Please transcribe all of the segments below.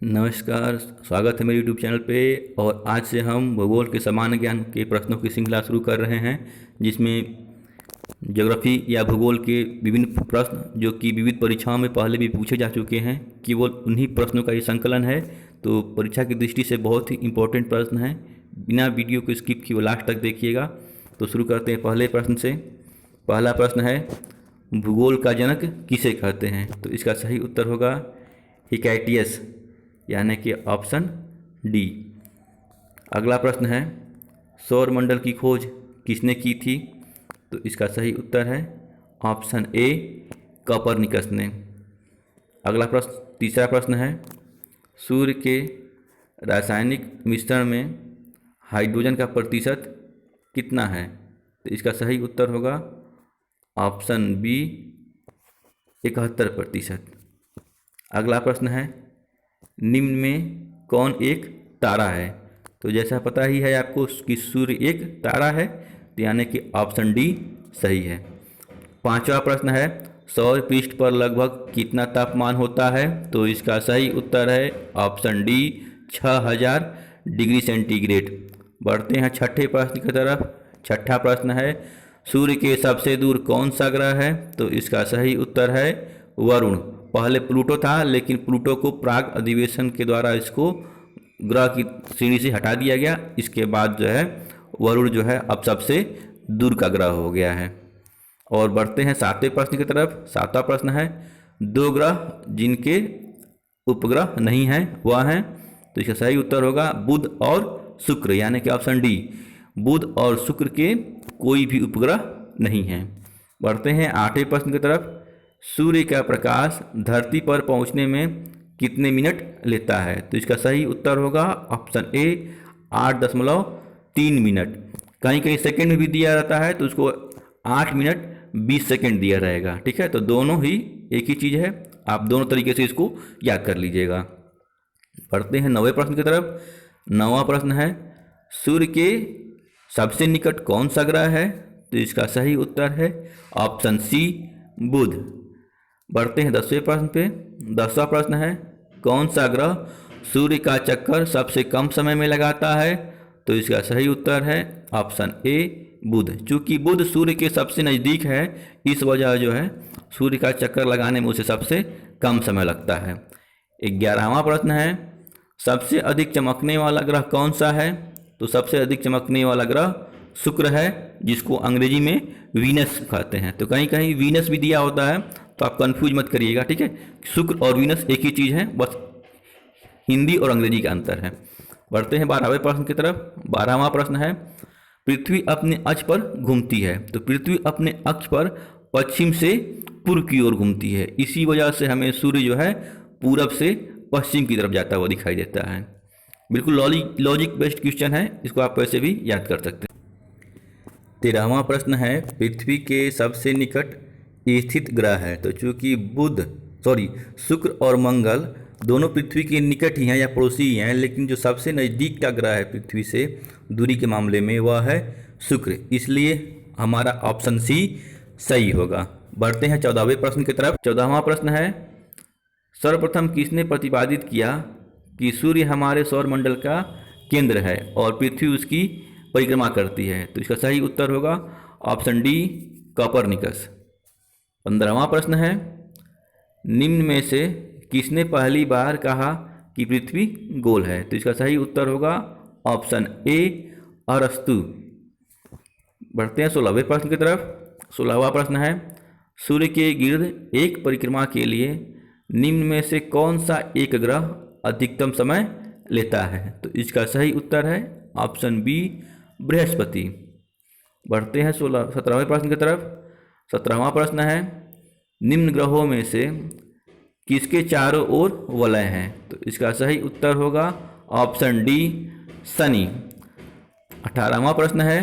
नमस्कार, स्वागत है मेरे YouTube चैनल पे। और आज से हम भूगोल के सामान्य ज्ञान के प्रश्नों की श्रृंखला शुरू कर रहे हैं, जिसमें ज्योग्राफी या भूगोल के विभिन्न प्रश्न जो कि विविध परीक्षाओं में पहले भी पूछे जा चुके हैं, केवल उन्हीं प्रश्नों का ये संकलन है। तो परीक्षा की दृष्टि से बहुत ही इम्पोर्टेंट प्रश्न है, बिना वीडियो को स्किप किए लास्ट तक देखिएगा। तो शुरू करते हैं पहले प्रश्न से। पहला प्रश्न है, भूगोल का जनक किसे कहते हैं? तो इसका सही उत्तर होगा हिकैटियस, यानी कि ऑप्शन डी। अगला प्रश्न है, सौरमंडल की खोज किसने की थी? तो इसका सही उत्तर है ऑप्शन ए, कोपरनिकस ने। अगला प्रश्न, तीसरा प्रश्न है, सूर्य के रासायनिक मिश्रण में हाइड्रोजन का प्रतिशत कितना है? तो इसका सही उत्तर होगा ऑप्शन बी, 71%। अगला प्रश्न है, निम्न में कौन एक तारा है? तो जैसा पता ही है आपको कि सूर्य एक तारा है, तो यानी कि ऑप्शन डी सही है। पांचवा प्रश्न है, सौर पृष्ठ पर लगभग कितना तापमान होता है? तो इसका सही उत्तर है ऑप्शन डी, 6000 डिग्री सेंटीग्रेड। बढ़ते हैं छठे प्रश्न की तरफ। छठा प्रश्न है, सूर्य के सबसे दूर कौन सा ग्रह है? तो इसका सही उत्तर है वरुण। पहले प्लूटो था, लेकिन प्लूटो को प्राग अधिवेशन के द्वारा इसको ग्रह की श्रेणी से हटा दिया गया। इसके बाद जो है वरुण जो है अब सबसे दूर का ग्रह हो गया है। और बढ़ते हैं सातवें प्रश्न की तरफ। सातवां प्रश्न है, दो ग्रह जिनके उपग्रह नहीं हैं वह हैं? तो इसका सही उत्तर होगा बुध और शुक्र, यानी कि ऑप्शन डी, बुध और शुक्र के कोई भी उपग्रह नहीं हैं। बढ़ते हैं आठवें प्रश्न की तरफ। सूर्य का प्रकाश धरती पर पहुंचने में कितने मिनट लेता है? तो इसका सही उत्तर होगा ऑप्शन ए, 8.3 मिनट। कहीं कहीं सेकंड में भी दिया रहता है, तो उसको 8 मिनट 20 सेकंड दिया रहेगा। ठीक है, तो दोनों ही एक ही चीज़ है, आप दोनों तरीके से इसको याद कर लीजिएगा। पढ़ते हैं 9वें प्रश्न की तरफ। 9वां प्रश्न है, सूर्य के सबसे निकट कौन सा ग्रह है? तो इसका सही उत्तर है ऑप्शन सी, बुध। बढ़ते हैं 10वें प्रश्न पे। 10वां प्रश्न है, कौन सा ग्रह सूर्य का चक्कर सबसे कम समय में लगाता है? तो इसका सही उत्तर है ऑप्शन ए, बुध। चूंकि बुध सूर्य के सबसे नज़दीक है, इस वजह जो है सूर्य का चक्कर लगाने में उसे सबसे कम समय लगता है। 11वां प्रश्न है, सबसे अधिक चमकने वाला ग्रह कौन सा है? तो सबसे अधिक चमकने वाला ग्रह शुक्र है, जिसको अंग्रेजी में वीनस कहते हैं। तो कहीं कहीं वीनस भी दिया होता है, तो आप कंफ्यूज मत करिएगा। ठीक है, शुक्र और वीनस एक ही चीज़ है, बस हिंदी और अंग्रेजी का अंतर है। बढ़ते हैं 12वें प्रश्न की तरफ। 12वां प्रश्न है, पृथ्वी अपने अक्ष पर घूमती है। तो पृथ्वी अपने अक्ष पर पश्चिम से पूर्व की ओर घूमती है, इसी वजह से हमें सूर्य जो है पूरब से पश्चिम की तरफ जाता हुआ दिखाई देता है। बिल्कुल लॉजिक बेस्ड क्वेश्चन है, इसको आप वैसे भी याद कर सकते हैं। 13वां प्रश्न है, पृथ्वी के सबसे निकट स्थित ग्रह है। तो चूंकि शुक्र और मंगल दोनों पृथ्वी के निकट ही हैं या पड़ोसी ही हैं, लेकिन जो सबसे नज़दीक का ग्रह है पृथ्वी से दूरी के मामले में वह है शुक्र, इसलिए हमारा ऑप्शन सी सही होगा। बढ़ते हैं 14वें प्रश्न की तरफ। 14वां प्रश्न है, सर्वप्रथम किसने प्रतिपादित किया कि सूर्य हमारे सौरमंडल का केंद्र है और पृथ्वी उसकी परिक्रमा करती है? तो इसका सही उत्तर होगा ऑप्शन डी, कोपरनिकस। 15वां प्रश्न है, निम्न में से किसने पहली बार कहा कि पृथ्वी गोल है? तो इसका सही उत्तर होगा ऑप्शन ए, अरस्तु। बढ़ते हैं 16वें प्रश्न की तरफ। 16वां प्रश्न है, सूर्य के गिर्द एक परिक्रमा के लिए निम्न में से कौन सा एक ग्रह अधिकतम समय लेता है? तो इसका सही उत्तर है ऑप्शन बी, बृहस्पति। बढ़ते हैं 17वें प्रश्न की तरफ। 17वां प्रश्न है, निम्न ग्रहों में से किसके चारों ओर वलय हैं? तो इसका सही उत्तर होगा ऑप्शन डी, शनि। 18वां प्रश्न है,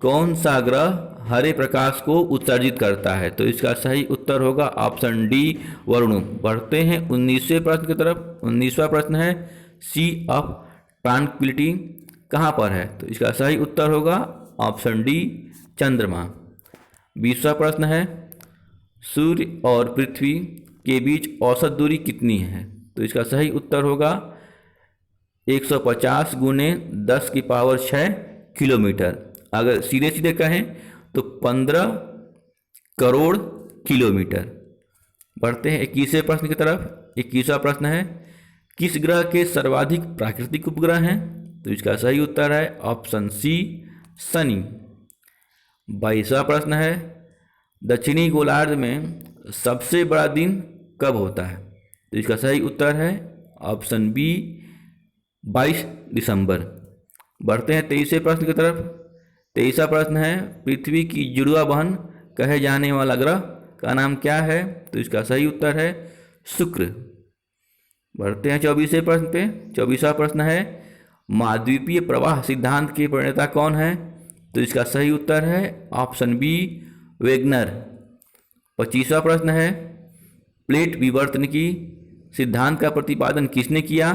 कौन सा ग्रह हरे प्रकाश को उत्सर्जित करता है? तो इसका सही उत्तर होगा ऑप्शन डी, वरुण। बढ़ते हैं 19वें प्रश्न की तरफ। 19वां प्रश्न है, सी ऑफ ट्रांक्विलिटी कहाँ पर है? तो इसका सही उत्तर होगा ऑप्शन डी, चंद्रमा। 20वां प्रश्न है, सूर्य और पृथ्वी के बीच औसत दूरी कितनी है? तो इसका सही उत्तर होगा 150 गुने 10⁻6 किलोमीटर। अगर सीधे सीधे कहें तो 15 करोड़ किलोमीटर। बढ़ते हैं 21वें प्रश्न की तरफ। 21वां प्रश्न है, किस ग्रह के सर्वाधिक प्राकृतिक उपग्रह हैं? तो इसका सही उत्तर है ऑप्शन सी, शनि। 22वां प्रश्न है, दक्षिणी गोलार्ध में सबसे बड़ा दिन कब होता है? तो इसका सही उत्तर है ऑप्शन बी, 22 दिसंबर। बढ़ते हैं 23वें प्रश्न की तरफ। 23वां प्रश्न है, पृथ्वी की जुड़वा बहन कहे जाने वाला ग्रह का नाम क्या है? तो इसका सही उत्तर है शुक्र। बढ़ते हैं 24वें प्रश्न पे। 24वां प्रश्न है, महाद्वीपीय प्रवाह सिद्धांत के प्रणेता कौन है? तो इसका सही उत्तर है ऑप्शन बी, वेगनर। 25वां प्रश्न है, प्लेट विवर्तन की सिद्धांत का प्रतिपादन किसने किया?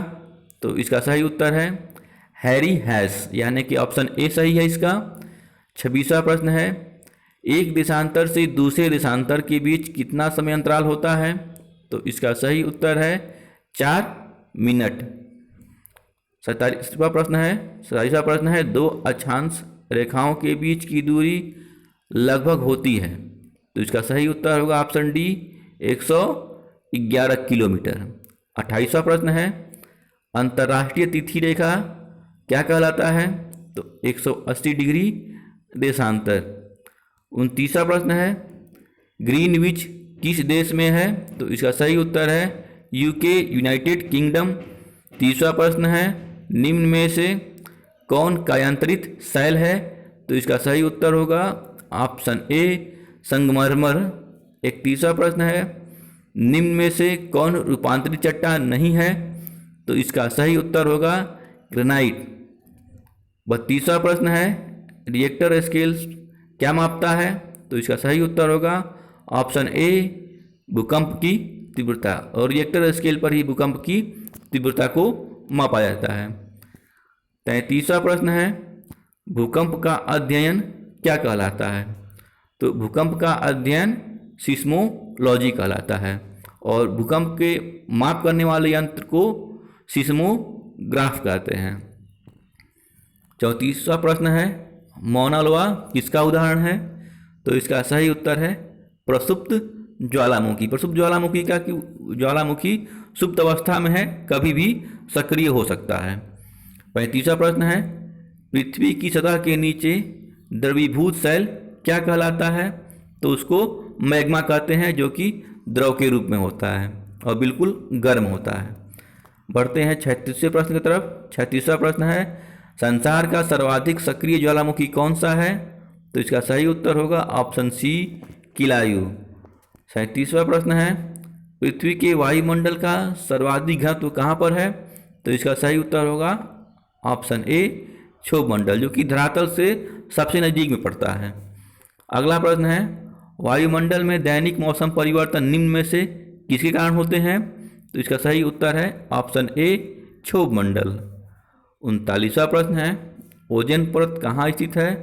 तो इसका सही उत्तर है हैरी हैस, यानी कि ऑप्शन ए सही है इसका। 26वां प्रश्न है, एक देशांतर से दूसरे देशांतर के बीच कितना समय अंतराल होता है? तो इसका सही उत्तर है 4 मिनट। 27वां प्रश्न है, दो अक्षांश रेखाओं के बीच की दूरी लगभग होती है। तो इसका सही उत्तर होगा ऑप्शन डी, 111 किलोमीटर। 28वां प्रश्न है, अंतर्राष्ट्रीय तिथि रेखा क्या कहलाता है? तो 180 डिग्री देशांतर। 29वां प्रश्न है, ग्रीनविच किस देश में है? तो इसका सही उत्तर है यूके, यूनाइटेड किंगडम। 30वां प्रश्न है, निम्न में से कौन कायांतरित शैल है? तो इसका सही उत्तर होगा ऑप्शन ए, संगमरमर। 31वां प्रश्न है, निम्न में से कौन रूपांतरित चट्टान नहीं है? तो इसका सही उत्तर होगा ग्रेनाइट। 32वां प्रश्न है, रिएक्टर स्केल क्या मापता है? तो इसका सही उत्तर होगा ऑप्शन ए, भूकंप की तीव्रता। और रिएक्टर स्केल पर ही भूकंप की तीव्रता को मापा जाता है। 33वां प्रश्न है, भूकंप का अध्ययन क्या कहलाता है? तो भूकंप का अध्ययन सिस्मोलॉजी कहलाता है और भूकंप के माप करने वाले यंत्र को सिस्मोग्राफ कहते हैं। 34वां प्रश्न है, मौना लोआ किसका उदाहरण है? तो इसका सही उत्तर है प्रसुप्त ज्वालामुखी। प्रसुप्त ज्वालामुखी का कि ज्वालामुखी सुप्त अवस्था में है, कभी भी सक्रिय हो सकता है। 35वां प्रश्न है, पृथ्वी की सतह के नीचे द्रवीभूत शैल क्या कहलाता है? तो उसको मैग्मा कहते हैं, जो कि द्रव के रूप में होता है और बिल्कुल गर्म होता है। बढ़ते हैं 36वें प्रश्न की तरफ। 36वां प्रश्न है, संसार का सर्वाधिक सक्रिय ज्वालामुखी कौन सा है? तो इसका सही उत्तर होगा ऑप्शन सी, किलायु। 37वां प्रश्न है, पृथ्वी के वायुमंडल का सर्वाधिक घनत्व कहाँ पर है? तो इसका सही उत्तर होगा ऑप्शन ए, क्षोभ मंडल, जो कि धरातल से सबसे नज़दीक में पड़ता है। अगला प्रश्न है, वायुमंडल में दैनिक मौसम परिवर्तन निम्न में से किसके कारण होते हैं? तो इसका सही उत्तर है ऑप्शन ए, क्षोभ मंडल। 39वां प्रश्न है, ओजोन परत कहाँ स्थित है?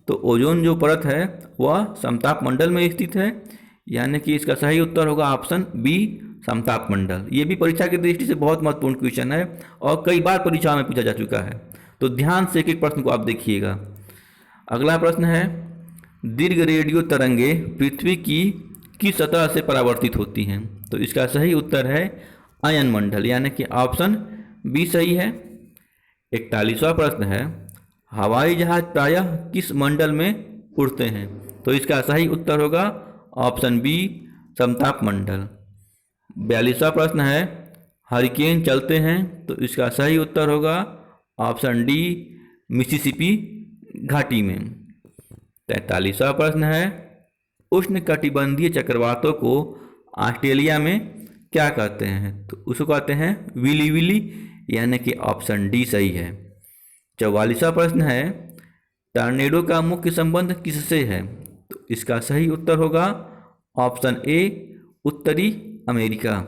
तो ओजोन जो परत है वह समताप मंडल में स्थित है, यानी कि इसका सही उत्तर होगा ऑप्शन बी, समताप मंडल। ये भी परीक्षा की दृष्टि से बहुत महत्वपूर्ण क्वेश्चन है और कई बार परीक्षा में पूछा जा चुका है, तो ध्यान से एक एक प्रश्न को आप देखिएगा। अगला प्रश्न है, दीर्घ रेडियो तरंगे पृथ्वी की किस सतह से परावर्तित होती हैं? तो इसका सही उत्तर है अयन मंडल, यानी कि ऑप्शन बी सही है। 41वां प्रश्न है, हवाई जहाज प्रायः किस मंडल में उड़ते हैं? तो इसका सही उत्तर होगा ऑप्शन बी, समताप मंडल। 42वां प्रश्न है, हरिकेन चलते हैं? तो इसका सही उत्तर होगा ऑप्शन डी, मिसिसिपी घाटी में। 43वां प्रश्न है, उष्णकटिबंधीय चक्रवातों को ऑस्ट्रेलिया में क्या कहते हैं? तो उसको कहते हैं विली विली, यानी कि ऑप्शन डी सही है। 44वां प्रश्न है, टॉर्नेडो का मुख्य संबंध किससे है? तो इसका सही उत्तर होगा ऑप्शन ए, उत्तरी अमेरिका।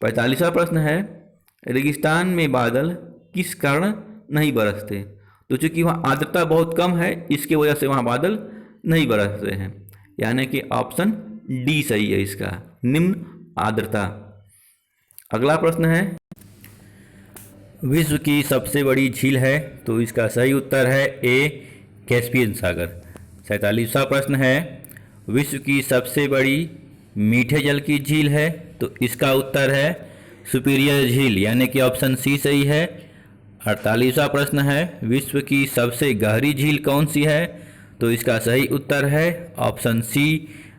45वां प्रश्न है, रेगिस्तान में बादल किस कारण नहीं बरसते? तो चूँकि वहाँ आर्द्रता बहुत कम है, इसके वजह से वहाँ बादल नहीं बरसते हैं, यानी कि ऑप्शन डी सही है इसका, निम्न आर्द्रता। अगला प्रश्न है, विश्व की सबसे बड़ी झील है, तो इसका सही उत्तर है ए कैस्पियन सागर। 47वां प्रश्न है, विश्व की सबसे बड़ी मीठे जल की झील है, तो इसका उत्तर है सुपीरियर झील, यानी कि ऑप्शन सी सही है। 48वां प्रश्न है, विश्व की सबसे गहरी झील कौन सी है, तो इसका सही उत्तर है ऑप्शन सी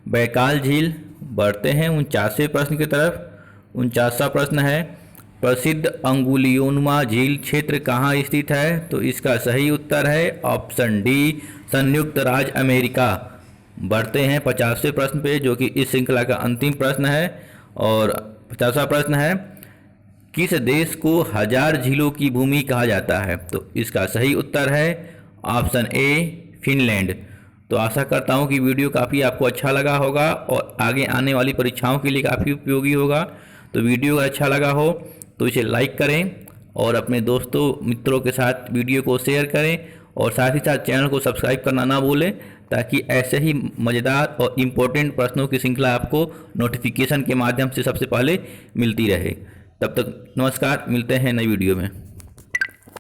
बैकाल झील। बढ़ते हैं 49वें प्रश्न की तरफ। 49वां प्रश्न है, प्रसिद्ध अंगुलियोनुमा झील क्षेत्र कहाँ स्थित है, तो इसका सही उत्तर है ऑप्शन डी संयुक्त राज्य अमेरिका। बढ़ते हैं 50वें प्रश्न पे, जो कि इस श्रृंखला का अंतिम प्रश्न है। और 50वां प्रश्न है, किस देश को हजार झीलों की भूमि कहा जाता है, तो इसका सही उत्तर है ऑप्शन ए फिनलैंड। तो आशा करता हूँ कि वीडियो काफ़ी आपको अच्छा लगा होगा और आगे आने वाली परीक्षाओं के लिए काफ़ी उपयोगी होगा। तो वीडियो अच्छा लगा हो तो इसे लाइक करें और अपने दोस्तों मित्रों के साथ वीडियो को शेयर करें, और साथ ही साथ चैनल को सब्सक्राइब करना ना भूलें, ताकि ऐसे ही मज़ेदार और इम्पोर्टेंट प्रश्नों की श्रृंखला आपको नोटिफिकेशन के माध्यम से सबसे पहले मिलती रहे। तब तक नमस्कार, मिलते हैं नई वीडियो में।